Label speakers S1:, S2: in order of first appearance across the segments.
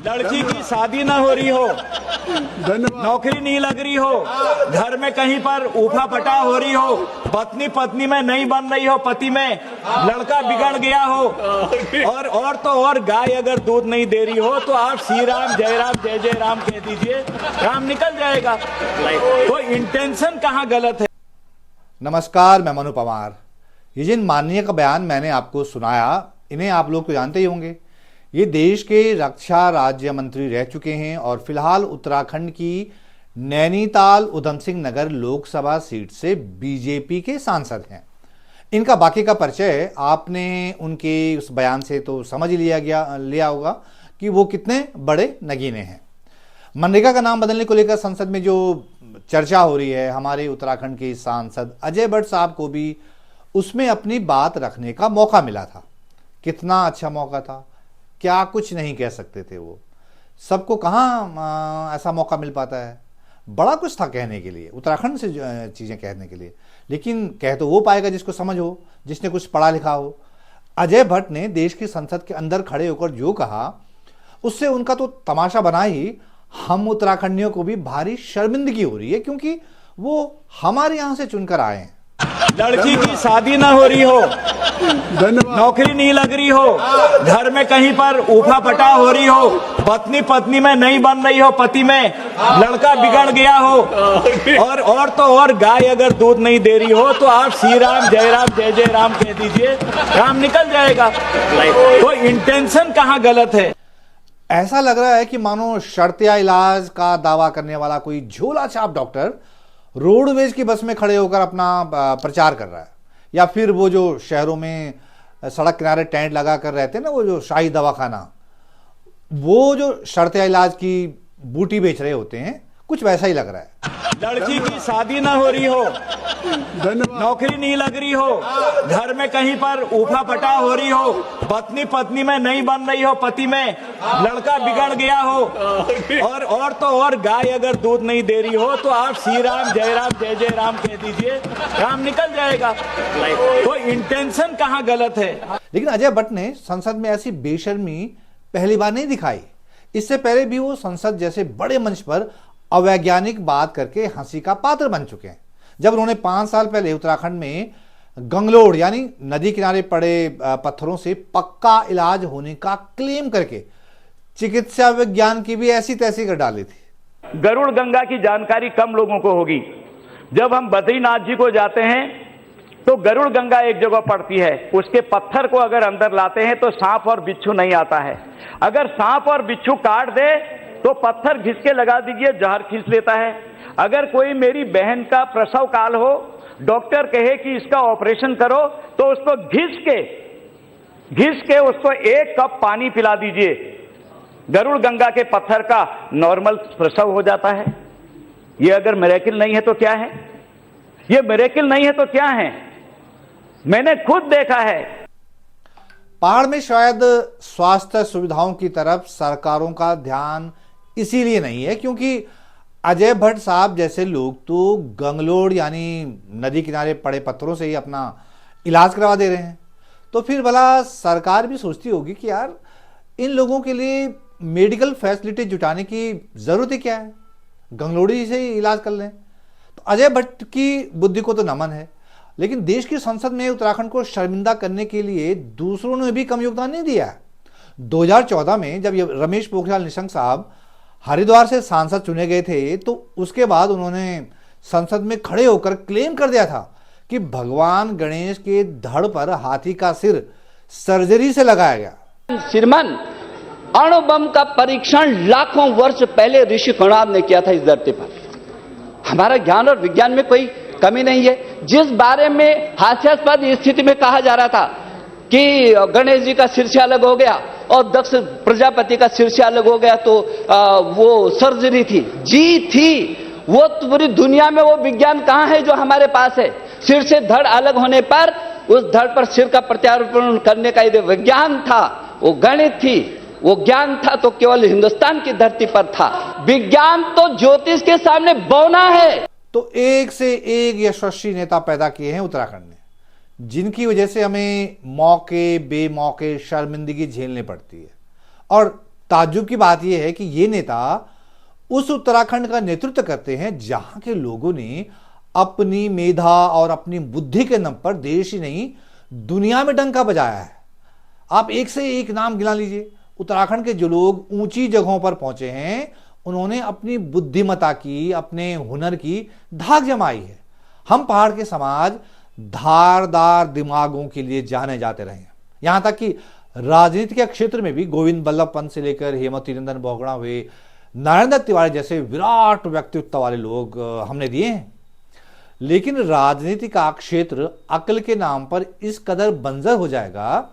S1: लड़की की शादी ना हो रही हो, नौकरी नहीं लग रही हो, घर में कहीं पर ऊफा पटा हो रही हो, पत्नी पत्नी में नहीं बन रही हो, पति में लड़का बिगड़ गया हो, और तो और गाय अगर दूध नहीं दे रही हो तो आप श्री राम जय जय राम कह दीजिए, काम निकल जाएगा। तो इंटेंशन कहाँ गलत है।
S2: नमस्कार, मैं मनु पवार। ये जिन माननीय का बयान मैंने आपको सुनाया, इन्हें आप लोग तो जानते ही होंगे। ये देश के रक्षा राज्य मंत्री रह चुके हैं और फिलहाल उत्तराखंड की नैनीताल उधम सिंह नगर लोकसभा सीट से बीजेपी के सांसद हैं। इनका बाकी का परिचय आपने उनके उस बयान से तो समझ ही लिया होगा कि वो कितने बड़े नगीने हैं। मनरेगा का नाम बदलने को लेकर संसद में जो चर्चा हो रही है, हमारे उत्तराखंड के सांसद अजय भट्ट साहब को भी उसमें अपनी बात रखने का मौका मिला था। कितना अच्छा मौका था, क्या कुछ नहीं कह सकते थे वो। सबको कहाँ ऐसा मौका मिल पाता है। बड़ा कुछ था कहने के लिए, उत्तराखंड से चीज़ें कहने के लिए, लेकिन कह तो वो पाएगा जिसको समझ हो, जिसने कुछ पढ़ा लिखा हो। अजय भट्ट ने देश की संसद के अंदर खड़े होकर जो कहा, उससे उनका तो तमाशा बना ही हम उत्तराखंडियों को भी भारी शर्मिंदगी हो रही है, क्योंकि वो हमारे यहाँ से चुनकर आए हैं।
S1: लड़की की शादी ना हो रही हो, नौकरी नहीं लग रही हो, घर में कहीं पर ऊफा पटा हो रही हो, पत्नी पत्नी में नहीं बन रही हो, पति में लड़का बिगड़ गया हो, और तो और गाय अगर दूध नहीं दे रही हो तो आप श्री राम जय जय राम कह दीजिए, काम निकल जाएगा। तो इंटेंशन कहाँ गलत है।
S2: ऐसा लग रहा है कि मानो शर्तिया इलाज का दावा करने वाला कोई झोला छाप डॉक्टर रोडवेज की बस में खड़े होकर अपना प्रचार कर रहा है, या फिर वो जो शहरों में सड़क किनारे टेंट लगा कर रहते हैं ना, वो जो शाही दवाखाना, वो जो शर्तिया इलाज की बूटी बेच रहे होते हैं, कुछ वैसा ही लग रहा है।
S1: लड़की की शादी ना हो रही हो, नौकरी नहीं लग रही हो, घर में कहीं पर ऊफा पटा हो रही हो, पत्नी पत्नी में नहीं बन रही हो, पति में लड़का बिगड़ गया हो, और तो और गाय अगर दूध नहीं दे रही हो तो आप श्री राम जय जय राम कह दीजिए, काम निकल जाएगा। तो इंटेंशन कहाँ गलत है।
S2: लेकिन अजय भट्ट ने संसद में ऐसी बेशर्मी पहली बार नहीं दिखाई। इससे पहले भी वो संसद जैसे बड़े मंच पर अवैज्ञानिक बात करके हंसी का पात्र बन चुके हैं। जब उन्होंने 5 साल पहले उत्तराखंड में गंगलोड़ यानी नदी किनारे पड़े पत्थरों से पक्का इलाज होने का क्लेम करके चिकित्सा विज्ञान की भी ऐसी तैसी कर डाली थी।
S1: गरुड़ गंगा की जानकारी कम लोगों को होगी। जब हम बद्रीनाथ जी को जाते हैं तो गरुड़ गंगा एक जगह पड़ती है, उसके पत्थर को अगर अंदर लाते हैं तो सांप और बिच्छू नहीं आता है। अगर सांप और बिच्छू काट दे तो पत्थर घिस के लगा दीजिए, जहर खींच लेता है। अगर कोई मेरी बहन का प्रसव काल हो, डॉक्टर कहे कि इसका ऑपरेशन करो, तो उसको घिस के उसको 1 कप पानी पिला दीजिए, गरुड़ गंगा के पत्थर का नॉर्मल प्रसव हो जाता है। ये अगर मिरेकल नहीं है तो क्या है। ये मिरेकल नहीं है तो क्या है। मैंने खुद देखा है।
S2: पहाड़ में शायद स्वास्थ्य सुविधाओं की तरफ सरकारों का ध्यान इसीलिए नहीं है क्योंकि अजय भट्ट साहब जैसे लोग तो गंगलोड़ यानी नदी किनारे पड़े पत्थरों से ही अपना इलाज करवा दे रहे हैं। तो फिर भला सरकार भी सोचती होगी कि यार इन लोगों के लिए मेडिकल फैसिलिटी जुटाने की जरूरत ही क्या है, गंगलोड़ी से ही इलाज कर लें। तो अजय भट्ट की बुद्धि को तो नमन है, लेकिन देश की संसद में उत्तराखंड को शर्मिंदा करने के लिए दूसरों ने भी कम योगदान नहीं दिया। 2014 में जब रमेश पोखरियाल निशंक साहब हरिद्वार से सांसद चुने गए थे तो उसके बाद उन्होंने संसद में खड़े होकर क्लेम कर दिया था कि भगवान गणेश के धड़ पर हाथी का सिर सर्जरी से लगाया गया।
S3: श्रीमान, अणु बम का परीक्षण लाखों वर्ष पहले ऋषि कणाद ने किया था इस धरती पर। हमारा ज्ञान और विज्ञान में कोई कमी नहीं है। जिस बारे में हास्यास्पद स्थिति में कहा जा रहा था कि गणेश जी का सिर से अलग हो गया और दक्ष प्रजापति का सिर से अलग हो गया, तो वो सर्जरी थी, जी थी। वो तो पूरी दुनिया में वो विज्ञान कहां है जो हमारे पास है। सिर से धड़ अलग होने पर उस धड़ पर सिर का प्रत्यारोपण करने का यदि विज्ञान था, वो गणित थी, वो ज्ञान था, तो केवल हिंदुस्तान की धरती पर था। विज्ञान तो ज्योतिष के सामने बौना है।
S2: तो एक से एक यशस्वी नेता पैदा किए हैं उत्तराखंड ने, जिनकी वजह से हमें मौके बेमौके शर्मिंदगी झेलनी पड़ती है। और ताज्जुब की बात यह है कि ये नेता उस उत्तराखंड का नेतृत्व करते हैं जहां के लोगों ने अपनी मेधा और अपनी बुद्धि के दम पर देश ही नहीं दुनिया में डंका बजाया है। आप एक से एक नाम गिना लीजिए। उत्तराखंड के जो लोग ऊंची जगहों पर पहुंचे हैं उन्होंने अपनी बुद्धिमत्ता की, अपने हुनर की धाक जमाई है। हम पहाड़ के समाज धारदार दिमागों के लिए जाने जाते रहे हैं। यहां तक कि राजनीति के क्षेत्र में भी गोविंद बल्लभ पंत से लेकर हेमवती नंदन बोगड़ा हुए, नारायण दत्त तिवारी जैसे विराट व्यक्तित्व वाले लोग हमने दिए हैं। लेकिन राजनीति का क्षेत्र अकल के नाम पर इस कदर बंजर हो जाएगा,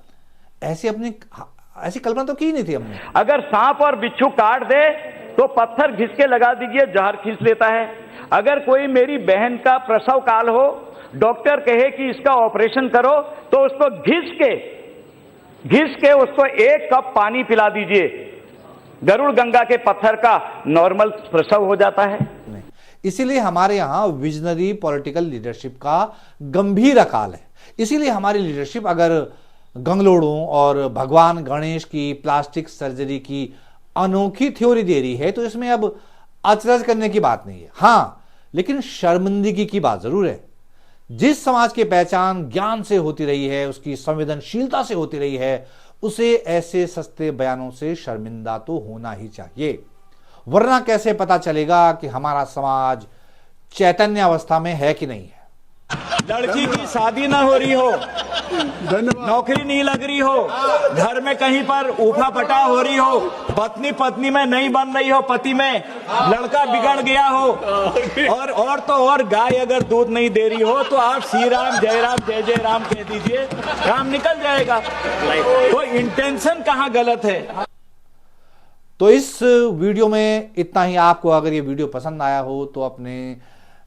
S2: ऐसी कल्पना तो की नहीं थी हमने।
S1: अगर सांप और बिच्छू काट दे तो पत्थर घिस के लगा दीजिए, जहर खींच लेता है। अगर कोई मेरी बहन का प्रसव काल हो, डॉक्टर कहे कि इसका ऑपरेशन करो, तो उसको घिस के उसको 1 कप पानी पिला दीजिए, गरुड़ गंगा के पत्थर का नॉर्मल प्रसव हो जाता है।
S2: इसीलिए हमारे यहां विजनरी पॉलिटिकल लीडरशिप का गंभीर अकाल है। इसीलिए हमारी लीडरशिप अगर गंगलोड़ों और भगवान गणेश की प्लास्टिक सर्जरी की अनोखी थ्योरी दे रही है तो इसमें अब अचरज करने की बात नहीं है। हां, लेकिन शर्मिंदगी की बात जरूर है। जिस समाज की पहचान ज्ञान से होती रही है, उसकी संवेदनशीलता से होती रही है, उसे ऐसे सस्ते बयानों से शर्मिंदा तो होना ही चाहिए। वरना कैसे पता चलेगा कि हमारा समाज चैतन्य अवस्था में है कि नहीं है।
S4: लड़की की शादी ना हो रही हो, नौकरी नहीं लग रही हो, घर में कहीं पर ऊफा पटा हो रही हो, पत्नी में नहीं बन रही हो, पति में लड़का बिगड़ गया हो, और तो और गाय अगर दूध नहीं दे रही हो तो आप श्री राम जय राम कह दीजिए, काम निकल जाएगा। तो इंटेंशन कहाँ गलत है।
S2: तो इस वीडियो में इतना ही। आपको अगर ये वीडियो पसंद आया हो तो अपने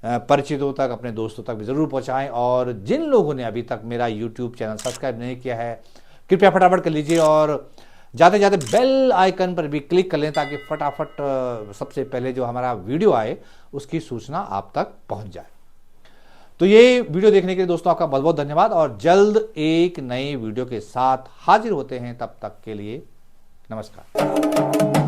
S2: परिचितों तक, अपने दोस्तों तक भी जरूर पहुंचाएं। और जिन लोगों ने अभी तक मेरा यूट्यूब चैनल सब्सक्राइब नहीं किया है, कृपया फटाफट कर लीजिए और जाते जाते बेल आइकन पर भी क्लिक कर लें ताकि फटाफट सबसे पहले जो हमारा वीडियो आए उसकी सूचना आप तक पहुंच जाए। तो ये वीडियो देखने के लिए दोस्तों आपका बहुत बहुत धन्यवाद और जल्द एक नई वीडियो के साथ हाजिर होते हैं। तब तक के लिए नमस्कार।